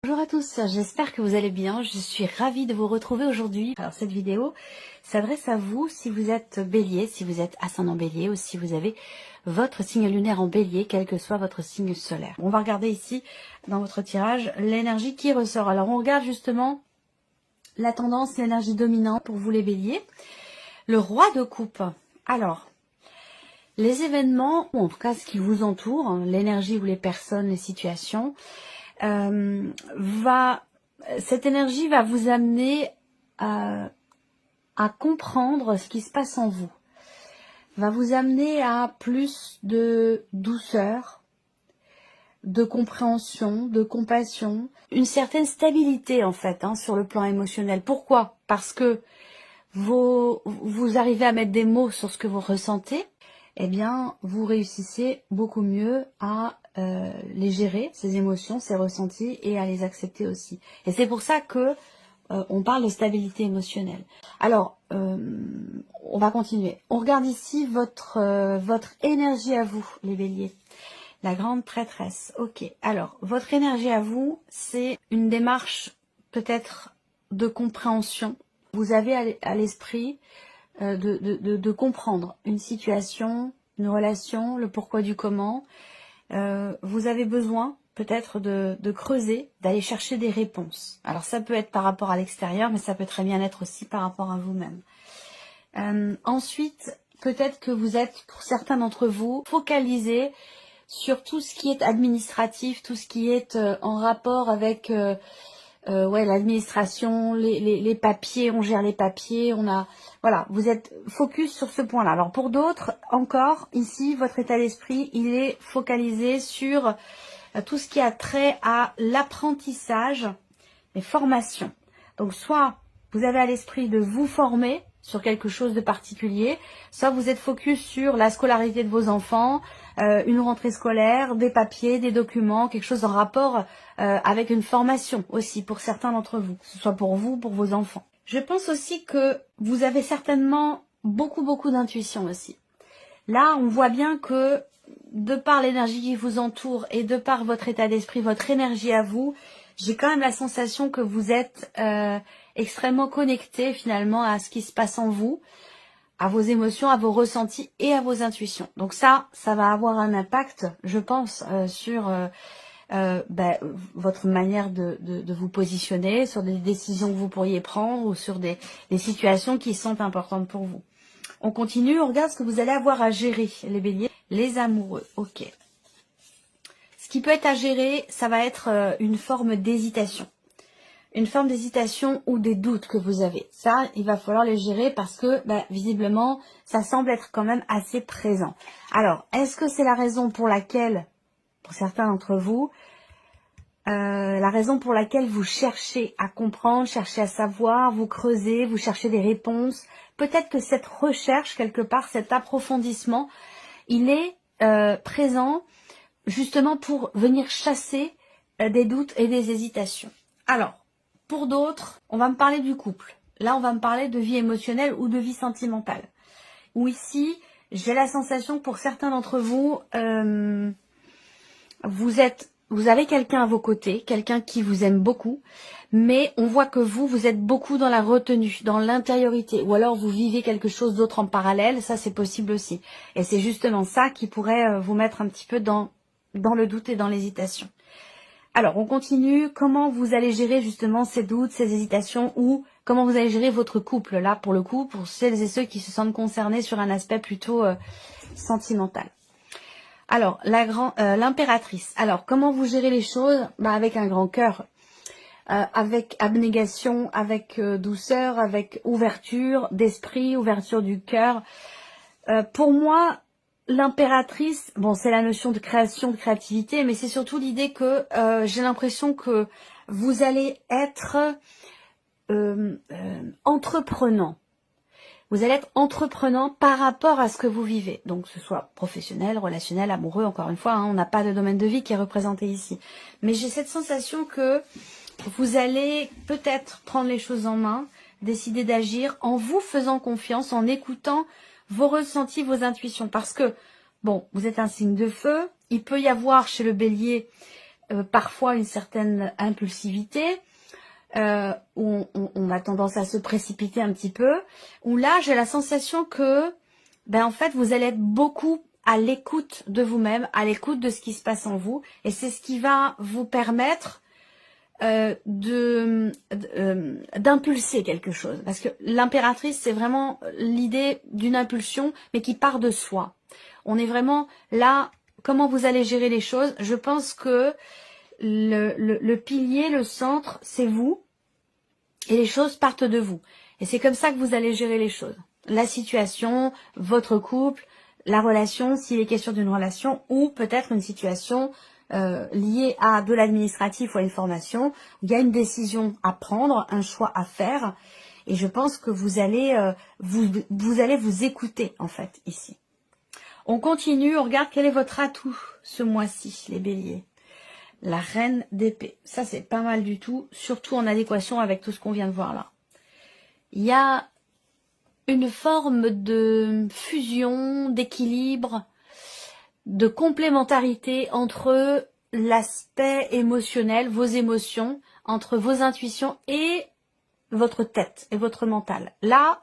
Bonjour à tous, j'espère que vous allez bien. Je suis ravie de vous retrouver aujourd'hui. Alors cette vidéo s'adresse à vous si vous êtes bélier, si vous êtes ascendant bélier ou si vous avez votre signe lunaire en bélier, quel que soit votre signe solaire. On va regarder ici dans votre tirage l'énergie qui ressort. Alors on regarde justement la tendance, l'énergie dominante pour vous les béliers. Le roi de coupe. Alors, les événements, ou en tout cas ce qui vous entoure, l'énergie ou les personnes, les situations, cette énergie va vous amener à comprendre ce qui se passe en vous, va vous amener à plus de douceur, de compréhension, de compassion, une certaine stabilité en fait sur le plan émotionnel. Pourquoi? Parce que vous arrivez à mettre des mots sur ce que vous ressentez, eh bien vous réussissez beaucoup mieux à les gérer, ces émotions, ces ressentis, et à les accepter aussi. Et c'est pour ça que on parle de stabilité émotionnelle. Alors, on va continuer. On regarde ici votre énergie à vous, les béliers. La grande prêtresse. Ok. Alors, votre énergie à vous, c'est une démarche peut-être de compréhension. Vous avez à l'esprit de comprendre une situation, une relation, le pourquoi du comment. Vous avez besoin peut-être de creuser, d'aller chercher des réponses. Alors ça peut être par rapport à l'extérieur, mais ça peut très bien être aussi par rapport à vous-même. Ensuite, peut-être que vous êtes, pour certains d'entre vous, focalisés sur tout ce qui est administratif, tout ce qui est en rapport avec l'administration, les papiers, on gère les papiers, voilà, vous êtes focus sur ce point-là. Alors pour d'autres, encore, ici, votre état d'esprit, il est focalisé sur tout ce qui a trait à l'apprentissage, les formations. Donc soit vous avez à l'esprit de vous former sur quelque chose de particulier, soit vous êtes focus sur la scolarité de vos enfants, une rentrée scolaire, des papiers, des documents, quelque chose en rapport avec une formation aussi pour certains d'entre vous, que ce soit pour vous ou pour vos enfants. Je pense aussi que vous avez certainement beaucoup d'intuition aussi. Là, on voit bien que de par l'énergie qui vous entoure et de par votre état d'esprit, votre énergie à vous, j'ai quand même la sensation que vous êtes extrêmement connecté finalement à ce qui se passe en vous, à vos émotions, à vos ressentis et à vos intuitions. Donc ça va avoir un impact, je pense, sur votre manière de vous positionner, sur des décisions que vous pourriez prendre ou sur des situations qui sont importantes pour vous. On continue, on regarde ce que vous allez avoir à gérer, les béliers. Les amoureux, ok. Ce qui peut être à gérer, ça va être une forme d'hésitation. Une forme d'hésitation ou des doutes que vous avez. Ça, il va falloir les gérer parce que, visiblement, ça semble être quand même assez présent. Alors, est-ce que c'est la raison pour laquelle, pour certains d'entre vous, la raison pour laquelle vous cherchez à comprendre, cherchez à savoir, vous creusez, vous cherchez des réponses. Peut-être que cette recherche, quelque part, cet approfondissement, il est présent justement pour venir chasser des doutes et des hésitations. Alors, pour d'autres, on va me parler du couple. Là, on va me parler de vie émotionnelle ou de vie sentimentale. Ou ici, j'ai la sensation que pour certains d'entre vous, vous avez quelqu'un à vos côtés, quelqu'un qui vous aime beaucoup, mais on voit que vous êtes beaucoup dans la retenue, dans l'intériorité, ou alors vous vivez quelque chose d'autre en parallèle, ça c'est possible aussi. Et c'est justement ça qui pourrait vous mettre un petit peu dans le doute et dans l'hésitation. Alors, on continue. Comment vous allez gérer justement ces doutes, ces hésitations, ou comment vous allez gérer votre couple, là, pour le coup, pour celles et ceux qui se sentent concernés sur un aspect plutôt sentimental. Alors, l'impératrice. Alors, comment vous gérez les choses? Avec un grand cœur, avec abnégation, avec douceur, avec ouverture d'esprit, ouverture du cœur. Pour moi, l'impératrice, bon, c'est la notion de création, de créativité, mais c'est surtout l'idée que j'ai l'impression que vous allez être entreprenant. Vous allez être entreprenant par rapport à ce que vous vivez. Donc, que ce soit professionnel, relationnel, amoureux, encore une fois, on n'a pas de domaine de vie qui est représenté ici. Mais j'ai cette sensation que vous allez peut-être prendre les choses en main, décider d'agir en vous faisant confiance, en écoutant vos ressentis, vos intuitions. Parce que, bon, vous êtes un signe de feu, il peut y avoir chez le bélier parfois une certaine impulsivité, où on a tendance à se précipiter un petit peu, où là j'ai la sensation que en fait vous allez être beaucoup à l'écoute de vous-même, à l'écoute de ce qui se passe en vous, et c'est ce qui va vous permettre d'impulser quelque chose, parce que l'impératrice c'est vraiment l'idée d'une impulsion mais qui part de soi. On est vraiment là, comment vous allez gérer les choses. Je pense que le pilier, le centre, c'est vous, et les choses partent de vous. Et c'est comme ça que vous allez gérer les choses. La situation, votre couple, la relation, s'il est question d'une relation, ou peut-être une situation liée à de l'administratif ou à une formation, où il y a une décision à prendre, un choix à faire, et je pense que vous allez vous écouter, en fait, ici. On continue, on regarde quel est votre atout ce mois-ci, les béliers. La reine d'épée. Ça, c'est pas mal du tout, surtout en adéquation avec tout ce qu'on vient de voir là. Il y a une forme de fusion, d'équilibre, de complémentarité entre l'aspect émotionnel, vos émotions, entre vos intuitions et votre tête et votre mental. Là,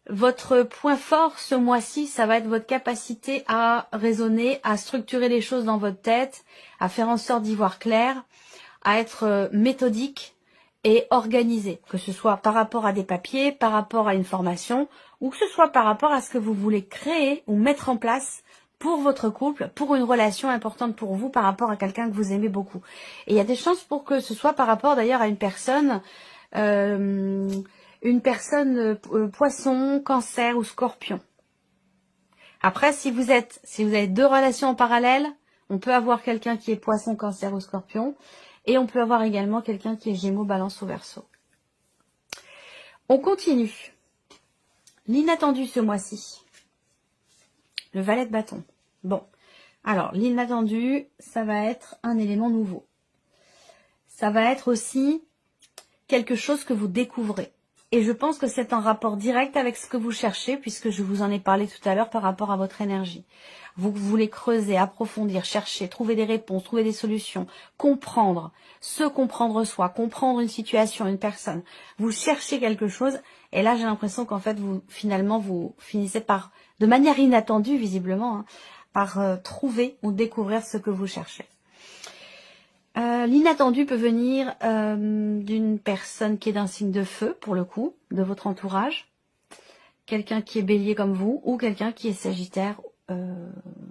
votre point fort ce mois-ci, ça va être votre capacité à raisonner, à structurer les choses dans votre tête, à faire en sorte d'y voir clair, à être méthodique et organisé, que ce soit par rapport à des papiers, par rapport à une formation, ou que ce soit par rapport à ce que vous voulez créer ou mettre en place pour votre couple, pour une relation importante pour vous, par rapport à quelqu'un que vous aimez beaucoup. Et il y a des chances pour que ce soit par rapport d'ailleurs à une personne poisson, cancer ou scorpion. Après, si vous avez deux relations en parallèle, on peut avoir quelqu'un qui est poisson, cancer ou scorpion, et on peut avoir également quelqu'un qui est gémeaux, balance ou verseau. On continue. L'inattendu ce mois-ci. Le valet de bâton. Bon, alors l'inattendu, ça va être un élément nouveau. Ça va être aussi quelque chose que vous découvrez. Et je pense que c'est en rapport direct avec ce que vous cherchez, puisque je vous en ai parlé tout à l'heure par rapport à votre énergie. Vous voulez creuser, approfondir, chercher, trouver des réponses, trouver des solutions, comprendre, se comprendre soi, comprendre une situation, une personne. Vous cherchez quelque chose, et là j'ai l'impression qu'en fait, finalement, vous finissez par, de manière inattendue visiblement, par trouver ou découvrir ce que vous cherchez. L'inattendu peut venir d'une personne qui est d'un signe de feu, pour le coup, de votre entourage. Quelqu'un qui est bélier comme vous, ou quelqu'un qui est sagittaire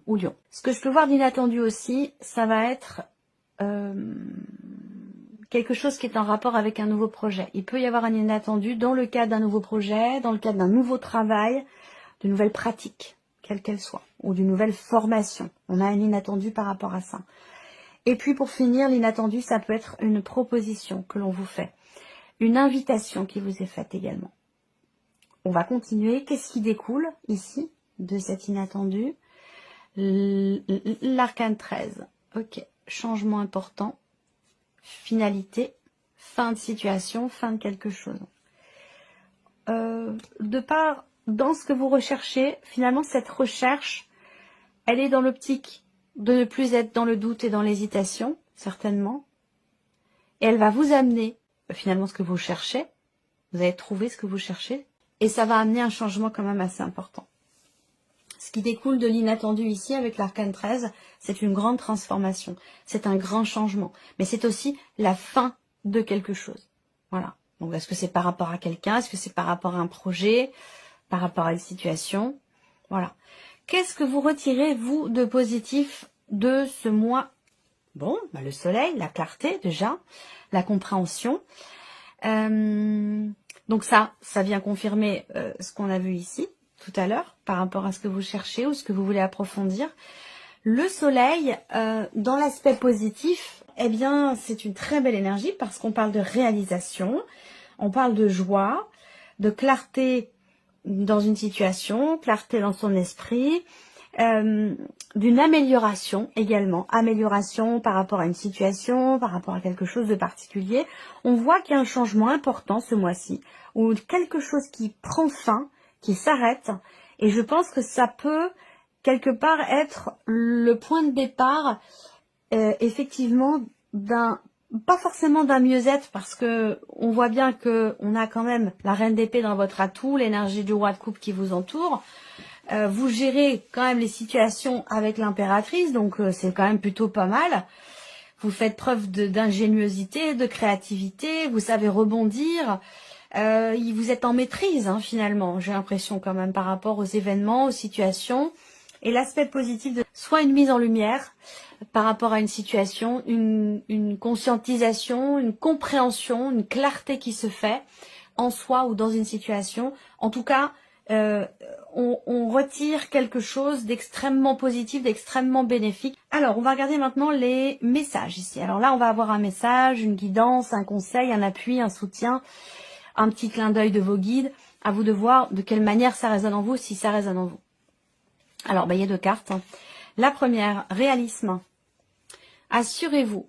ou lion. Ce que je peux voir d'inattendu aussi, ça va être quelque chose qui est en rapport avec un nouveau projet. Il peut y avoir un inattendu dans le cadre d'un nouveau projet, dans le cadre d'un nouveau travail, de nouvelles pratiques, quelles qu'elles soient, ou d'une nouvelle formation. On a un inattendu par rapport à ça. Et puis pour finir, l'inattendu, ça peut être une proposition que l'on vous fait. Une invitation qui vous est faite également. On va continuer. Qu'est-ce qui découle ici de cet inattendu? L'arcane 13. Ok. Changement important. Finalité. Fin de situation. Fin de quelque chose. De part, dans ce que vous recherchez, finalement, cette recherche, elle est dans l'optique de ne plus être dans le doute et dans l'hésitation, certainement. Et elle va vous amener, finalement, ce que vous cherchez. Vous allez trouver ce que vous cherchez. Et ça va amener un changement quand même assez important. Ce qui découle de l'inattendu ici, avec l'arcane 13, c'est une grande transformation. C'est un grand changement. Mais c'est aussi la fin de quelque chose. Voilà. Donc, est-ce que c'est par rapport à quelqu'un? Est-ce que c'est par rapport à un projet? Par rapport à une situation? Voilà. Qu'est-ce que vous retirez, vous, de positif de ce mois? Bon, le soleil, la clarté déjà, la compréhension. Donc ça vient confirmer ce qu'on a vu ici, tout à l'heure, par rapport à ce que vous cherchez ou ce que vous voulez approfondir. Le soleil, dans l'aspect positif, eh bien, c'est une très belle énergie parce qu'on parle de réalisation, on parle de joie, de clarté dans une situation, clarté dans son esprit, d'une amélioration également, amélioration par rapport à une situation, par rapport à quelque chose de particulier. On voit qu'il y a un changement important ce mois-ci, ou quelque chose qui prend fin, qui s'arrête, et je pense que ça peut quelque part être le point de départ effectivement pas forcément d'un mieux-être, parce que on voit bien que on a quand même la reine d'épée dans votre atout, l'énergie du roi de coupe qui vous entoure. Vous gérez quand même les situations avec l'impératrice, donc c'est quand même plutôt pas mal. Vous faites preuve d'ingéniosité, de créativité, vous savez rebondir. Vous êtes en maîtrise, hein, finalement, j'ai l'impression quand même par rapport aux événements, aux situations. Et l'aspect positif de soit une mise en lumière par rapport à une situation, une conscientisation, une compréhension, une clarté qui se fait en soi ou dans une situation. En tout cas, on retire quelque chose d'extrêmement positif, d'extrêmement bénéfique. Alors, on va regarder maintenant les messages ici. Alors là, on va avoir un message, une guidance, un conseil, un appui, un soutien, un petit clin d'œil de vos guides. À vous de voir de quelle manière ça résonne en vous, si ça résonne en vous. Alors, il y a 2 cartes. La première, réalisme. Assurez-vous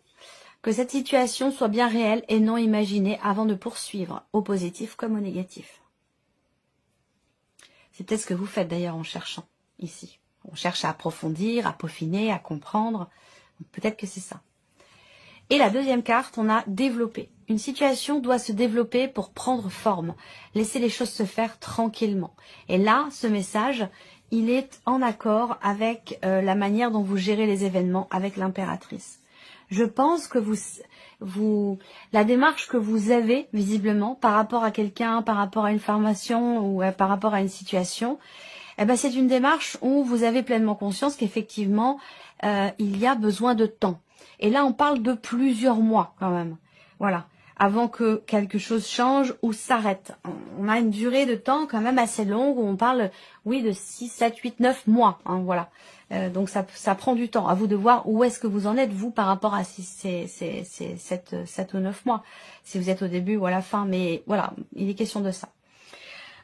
que cette situation soit bien réelle et non imaginée avant de poursuivre, au positif comme au négatif. C'est peut-être ce que vous faites d'ailleurs en cherchant ici. On cherche à approfondir, à peaufiner, à comprendre. Peut-être que c'est ça. Et la deuxième carte, on a développé. Une situation doit se développer pour prendre forme. Laisser les choses se faire tranquillement. Et là, ce message, il est en accord avec la manière dont vous gérez les événements avec l'impératrice. Je pense que la démarche que vous avez visiblement par rapport à quelqu'un, par rapport à une formation ou par rapport à une situation, eh ben, c'est une démarche où vous avez pleinement conscience qu'effectivement, il y a besoin de temps. Et là, on parle de plusieurs mois quand même. Voilà. Avant que quelque chose change ou s'arrête. On a une durée de temps quand même assez longue où on parle, oui, de 6, 7, 8, 9 mois. Hein, voilà. Donc ça prend du temps. À vous de voir où est-ce que vous en êtes, vous, par rapport à ces 7 ou 9 mois. Si vous êtes au début ou à la fin. Mais voilà, il est question de ça.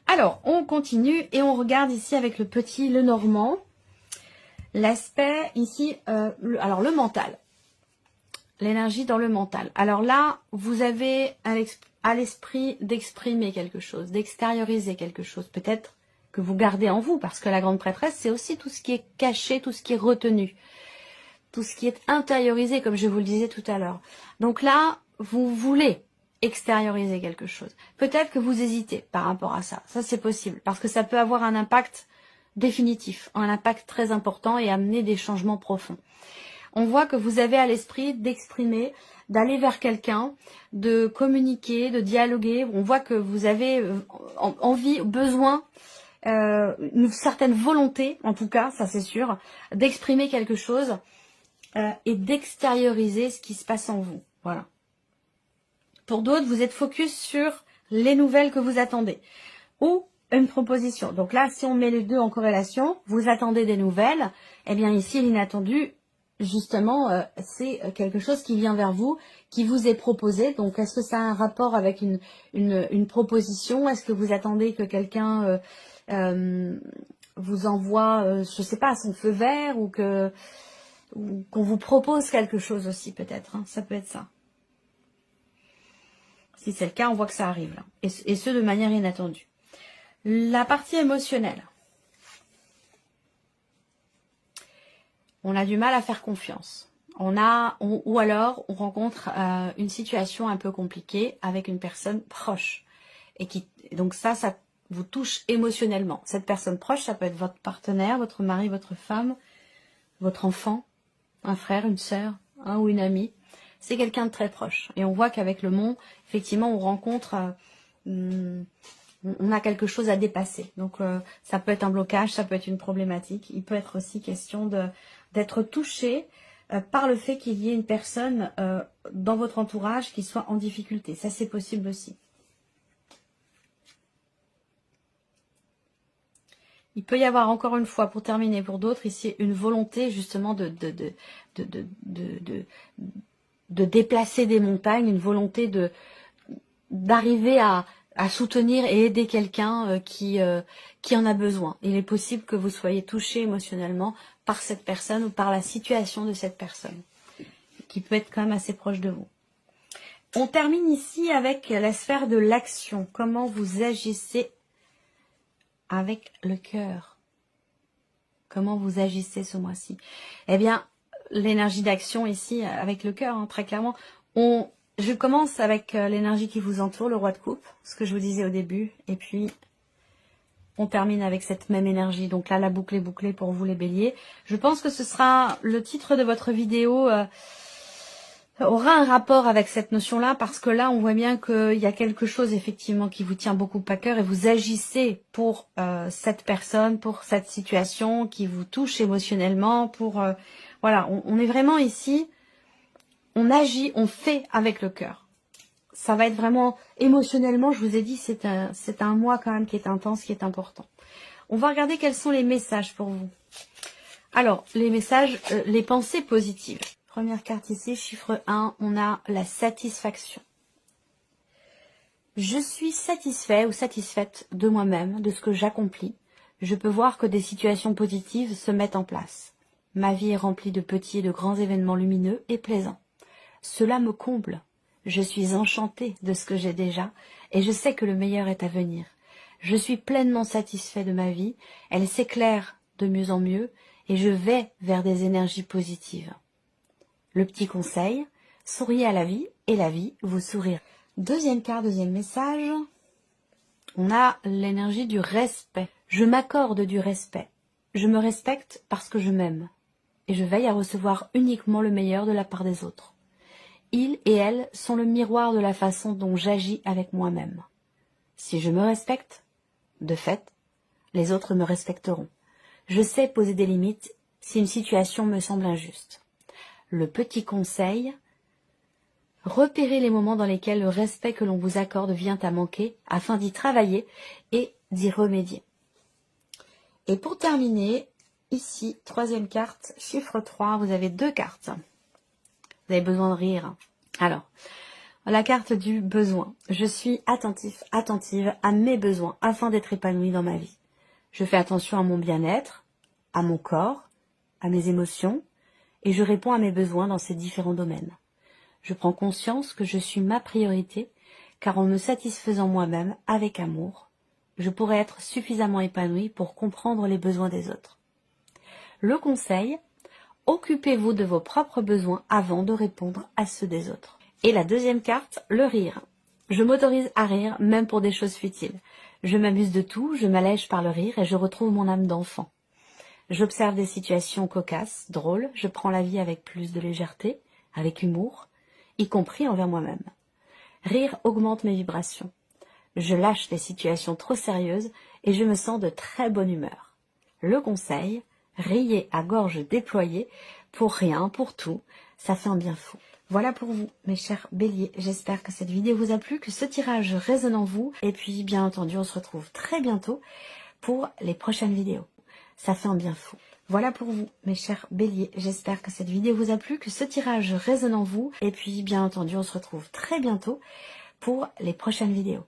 Alors, on continue et on regarde ici avec le petit Lenormand. L'aspect ici, alors le mental. L'énergie dans le mental. Alors là, vous avez à l'esprit d'exprimer quelque chose, d'extérioriser quelque chose. Peut-être que vous gardez en vous, parce que la grande prêtresse, c'est aussi tout ce qui est caché, tout ce qui est retenu, tout ce qui est intériorisé, comme je vous le disais tout à l'heure. Donc là, vous voulez extérioriser quelque chose. Peut-être que vous hésitez par rapport à ça. Ça, c'est possible, parce que ça peut avoir un impact définitif, un impact très important et amener des changements profonds. On voit que vous avez à l'esprit d'exprimer, d'aller vers quelqu'un, de communiquer, de dialoguer. On voit que vous avez envie, besoin, une certaine volonté, en tout cas, ça c'est sûr, d'exprimer quelque chose et d'extérioriser ce qui se passe en vous. Voilà. Pour d'autres, vous êtes focus sur les nouvelles que vous attendez ou une proposition. Donc là, si on met les deux en corrélation, vous attendez des nouvelles, eh bien ici, l'inattendu, justement, c'est quelque chose qui vient vers vous, qui vous est proposé. Donc, est-ce que ça a un rapport avec une proposition? Est-ce que vous attendez que quelqu'un vous envoie, je sais pas, son feu vert ou qu'on vous propose quelque chose aussi peut-être, hein, ça peut être ça. Si c'est le cas, on voit que ça arrive là, et ce de manière inattendue. La partie émotionnelle. On a du mal à faire confiance. Ou alors on rencontre une situation un peu compliquée avec une personne proche. Donc ça vous touche émotionnellement. Cette personne proche, ça peut être votre partenaire, votre mari, votre femme, votre enfant, un frère, une sœur, ou une amie. C'est quelqu'un de très proche. Et on voit qu'avec le mont, effectivement, on rencontre... on a quelque chose à dépasser. Donc ça peut être un blocage, ça peut être une problématique. Il peut être aussi question d'être touché par le fait qu'il y ait une personne dans votre entourage qui soit en difficulté. Ça, c'est possible aussi. Il peut y avoir, encore une fois, pour terminer pour d'autres, ici, une volonté justement de déplacer des montagnes, une volonté d'arriver à soutenir et aider quelqu'un qui en a besoin. Il est possible que vous soyez touché émotionnellement par cette personne ou par la situation de cette personne, qui peut être quand même assez proche de vous. On termine ici avec la sphère de l'action. Comment vous agissez avec le cœur? Comment vous agissez ce mois-ci? Eh bien, l'énergie d'action ici avec le cœur, hein, très clairement. Je commence avec l'énergie qui vous entoure, le roi de coupe, ce que je vous disais au début, et puis on termine avec cette même énergie. Donc là, la boucle est bouclée pour vous les béliers. Je pense que ce sera le titre de votre vidéo, aura un rapport avec cette notion-là, parce que là, on voit bien qu'il y a quelque chose effectivement qui vous tient beaucoup à cœur et vous agissez pour cette personne, pour cette situation qui vous touche émotionnellement. Voilà, on est vraiment ici, on agit, on fait avec le cœur. Ça va être vraiment émotionnellement, je vous ai dit, c'est un mois quand même qui est intense, qui est important. On va regarder quels sont les messages pour vous. Alors, les messages, les pensées positives. Première carte ici, chiffre 1, on a la satisfaction. Je suis satisfait ou satisfaite de moi-même, de ce que j'accomplis. Je peux voir que des situations positives se mettent en place. Ma vie est remplie de petits et de grands événements lumineux et plaisants. Cela me comble. Je suis enchantée de ce que j'ai déjà et je sais que le meilleur est à venir. Je suis pleinement satisfait de ma vie, elle s'éclaire de mieux en mieux et je vais vers des énergies positives. Le petit conseil, souriez à la vie et la vie vous sourira. Deuxième carte, deuxième message, on a l'énergie du respect. Je m'accorde du respect. Je me respecte parce que je m'aime et je veille à recevoir uniquement le meilleur de la part des autres. Ils et elles sont le miroir de la façon dont j'agis avec moi-même. Si je me respecte, de fait, les autres me respecteront. Je sais poser des limites si une situation me semble injuste. Le petit conseil, repérez les moments dans lesquels le respect que l'on vous accorde vient à manquer afin d'y travailler et d'y remédier. Et pour terminer, ici, troisième carte, chiffre 3, vous avez 2 cartes. Vous avez besoin de rire. Alors, la carte du besoin. Je suis attentif, attentive à mes besoins afin d'être épanouie dans ma vie. Je fais attention à mon bien-être, à mon corps, à mes émotions, et je réponds à mes besoins dans ces différents domaines. Je prends conscience que je suis ma priorité, car en me satisfaisant moi-même avec amour, je pourrai être suffisamment épanouie pour comprendre les besoins des autres. Le conseil, occupez-vous de vos propres besoins avant de répondre à ceux des autres. Et la deuxième carte, le rire. Je m'autorise à rire, même pour des choses futiles. Je m'amuse de tout, je m'allège par le rire et je retrouve mon âme d'enfant. J'observe des situations cocasses, drôles, je prends la vie avec plus de légèreté, avec humour, y compris envers moi-même. Rire augmente mes vibrations. Je lâche les situations trop sérieuses et je me sens de très bonne humeur. Le conseil, riez à gorge déployée, pour rien, pour tout, ça fait un bien fou. Voilà pour vous, mes chers béliers. J'espère que cette vidéo vous a plu, que ce tirage résonne en vous. Et puis, bien entendu, on se retrouve très bientôt pour les prochaines vidéos. Ça fait un bien fou. Voilà pour vous, mes chers béliers. J'espère que cette vidéo vous a plu, que ce tirage résonne en vous. Et puis, bien entendu, on se retrouve très bientôt pour les prochaines vidéos.